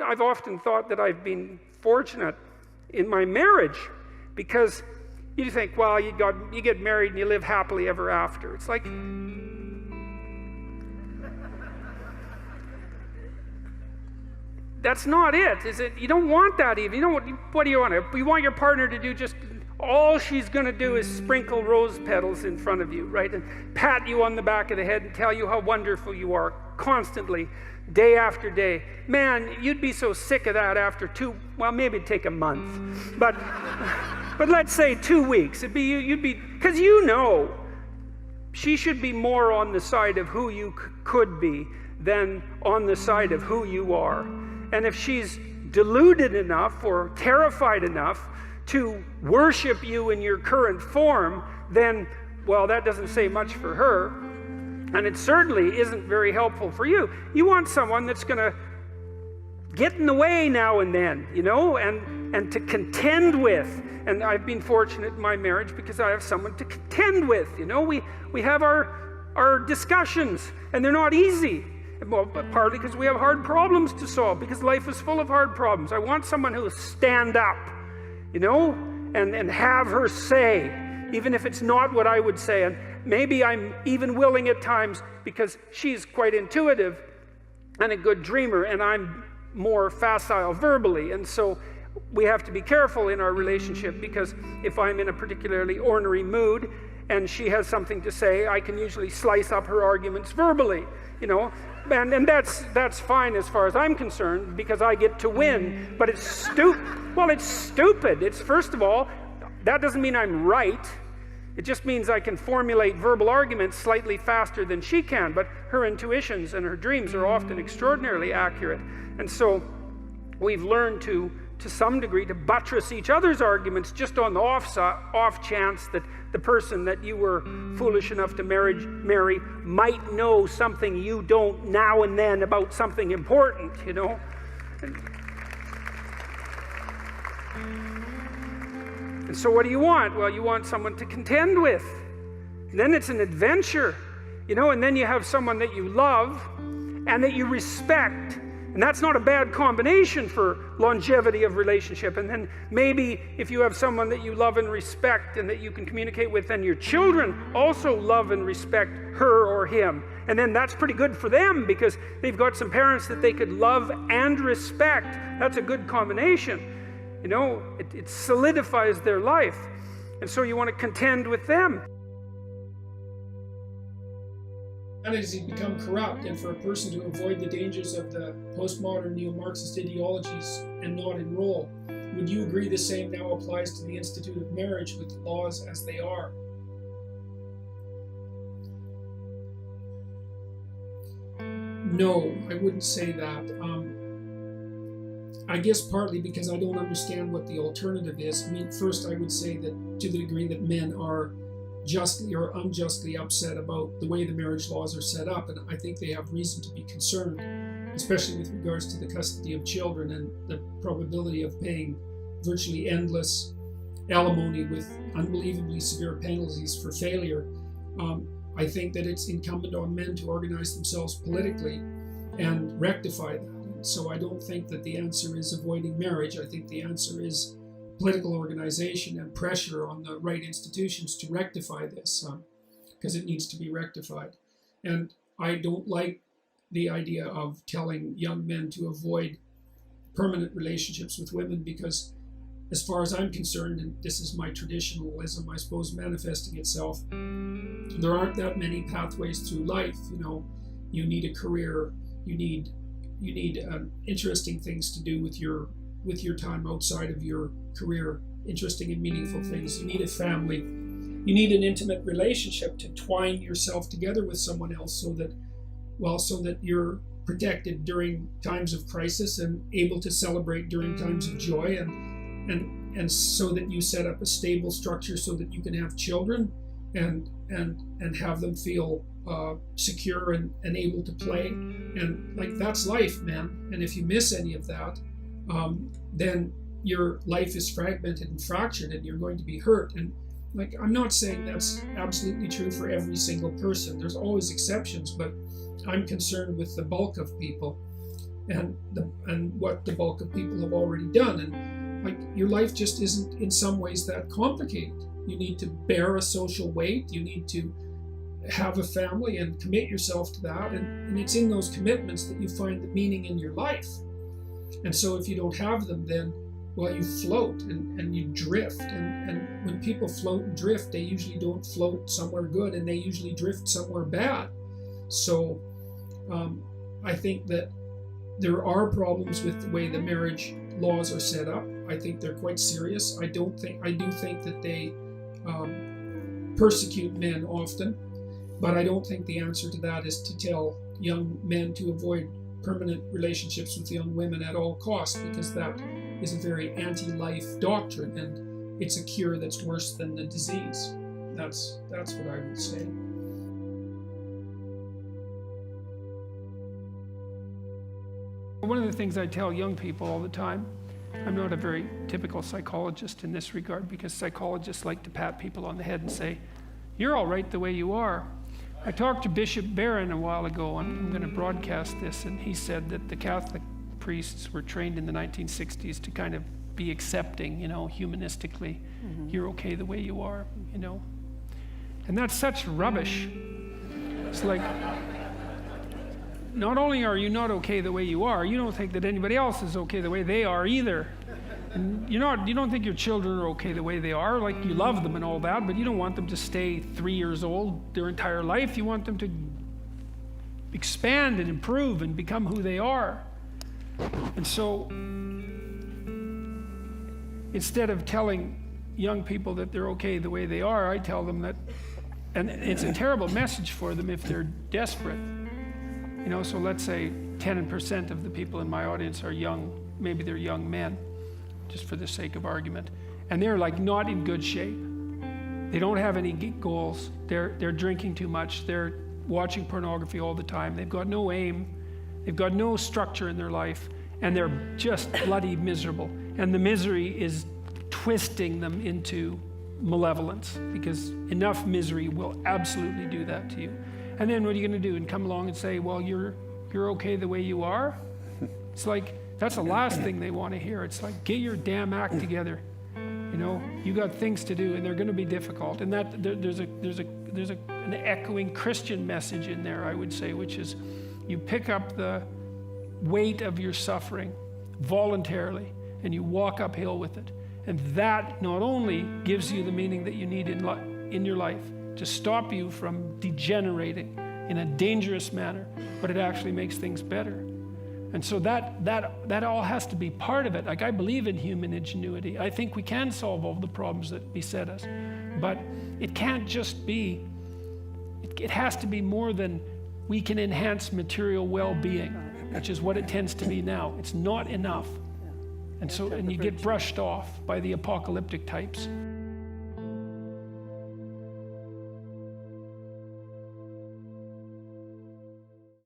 I've often thought that I've been fortunate in my marriage, because you think, well, you get married and you live happily ever after. It's like, that's not it, is it? You don't want that even. What do you want? You want your partner to do just all she's going to do is sprinkle rose petals in front of you, right? And pat you on the back of the head and tell you how wonderful you are constantly, day after day. Man, you'd be so sick of that after maybe it'd take a month. But let's say 2 weeks. You'd be, because she should be more on the side of who you could be than on the side of who you are. And if she's deluded enough or terrified enough to worship you in your current form, then, well, that doesn't say much for her. And it certainly isn't very helpful for you. You want someone that's going to get in the way now and then, and to contend with. And I've been fortunate in my marriage because I have someone to contend with. We have our discussions, and they're not easy. Well, but partly because we have hard problems to solve, because life is full of hard problems. I want someone who will stand up, and have her say, even if it's not what I would say. And maybe I'm even willing at times, because she's quite intuitive and a good dreamer, and I'm more facile verbally. And so we have to be careful in our relationship, because if I'm in a particularly ornery mood and she has something to say, I can usually slice up her arguments verbally, and that's fine as far as I'm concerned, because I get to win. But it's stupid. Well, it's stupid. It's, first of all, that doesn't mean I'm right. It just means I can formulate verbal arguments slightly faster than she can. But her intuitions and her dreams are often extraordinarily accurate. And so we've learned to some degree, to buttress each other's arguments just on the off chance that the person that you were foolish enough to marry might know something you don't now and then about something important, And so what do you want? Well, you want someone to contend with. And then it's an adventure, and then you have someone that you love and that you respect. And that's not a bad combination for longevity of relationship. And then maybe if you have someone that you love and respect and that you can communicate with, then your children also love and respect her or him. And then that's pretty good for them, because they've got some parents that they could love and respect. That's a good combination. It solidifies their life. And so you want to contend with them. How does he become corrupt? And for a person to avoid the dangers of the postmodern neo-Marxist ideologies and not enroll, would you agree the same now applies to the Institute of Marriage with the laws as they are? No, I wouldn't say that. I guess partly because I don't understand what the alternative is. First I would say that to the degree that men are justly or unjustly upset about the way the marriage laws are set up, and I think they have reason to be concerned, especially with regards to the custody of children and the probability of paying virtually endless alimony with unbelievably severe penalties for failure. I think that it's incumbent on men to organize themselves politically and rectify that. So I don't think that the answer is avoiding marriage. I think the answer is political organization and pressure on the right institutions to rectify this, because it needs to be rectified. And I don't like the idea of telling young men to avoid permanent relationships with women, because as far as I'm concerned, and this is my traditionalism, I suppose, manifesting itself, there aren't that many pathways through life. You need a career, you need interesting things to do with your time outside of your career, interesting and meaningful things. You need a family. You need an intimate relationship to twine yourself together with someone else so that you're protected during times of crisis and able to celebrate during times of joy, and so that you set up a stable structure so that you can have children and have them feel secure and able to play. And that's life, man. And if you miss any of that, then your life is fragmented and fractured and you're going to be hurt. And I'm not saying that's absolutely true for every single person. There's always exceptions, but I'm concerned with the bulk of people. and what the bulk of people have already done. And like, your life just isn't in some ways that complicated. You need to bear a social weight. You need to have a family and commit yourself to that. And it's in those commitments that you find the meaning in your life. And so if you don't have them, then, well, you float and you drift. And when people float and drift, they usually don't float somewhere good, and they usually drift somewhere bad. So I think that there are problems with the way the marriage laws are set up. I think they're quite serious. I do think that they persecute men often, but I don't think the answer to that is to tell young men to avoid permanent relationships with young women at all costs, because that is a very anti-life doctrine, and it's a cure that's worse than the disease. That's what I would say. One of the things I tell young people all the time, I'm not a very typical psychologist in this regard, because psychologists like to pat people on the head and say, "You're all right the way you are." I talked to Bishop Barron a while ago, and I'm going to broadcast this, and he said that the Catholic priests were trained in the 1960s to kind of be accepting, humanistically. You're okay the way you are, And that's such rubbish. It's like, not only are you not okay the way you are, you don't think that anybody else is okay the way they are either. And you don't think your children are okay the way they are. Like, you love them and all that, but you don't want them to stay 3 years old their entire life. You want them to expand and improve and become who they are. And so, instead of telling young people that they're okay the way they are, I tell them that, and it's a terrible message for them if they're desperate. So let's say 10% of the people in my audience are young, maybe they're young men, just for the sake of argument, and they're like not in good shape. They don't have any goals. They're drinking too much. They're watching pornography all the time. They've got no aim. They've got no structure in their life, and they're just bloody miserable. And the misery is twisting them into malevolence, because enough misery will absolutely do that to you. And then what are you going to do? And come along and say, "Well, you're okay the way you are"? It's like, that's the last thing they want to hear. It's like, get your damn act together. You got things to do, and they're going to be difficult. And that there's an echoing Christian message in there, I would say, which is, you pick up the weight of your suffering voluntarily, and you walk uphill with it. And that not only gives you the meaning that you need in your life to stop you from degenerating in a dangerous manner, but it actually makes things better. And so that all has to be part of it. Like, I believe in human ingenuity. I think we can solve all the problems that beset us. But it can't just be, it has to be more than we can enhance material well-being, which is what it tends to be now. It's not enough. And you get brushed off by the apocalyptic types.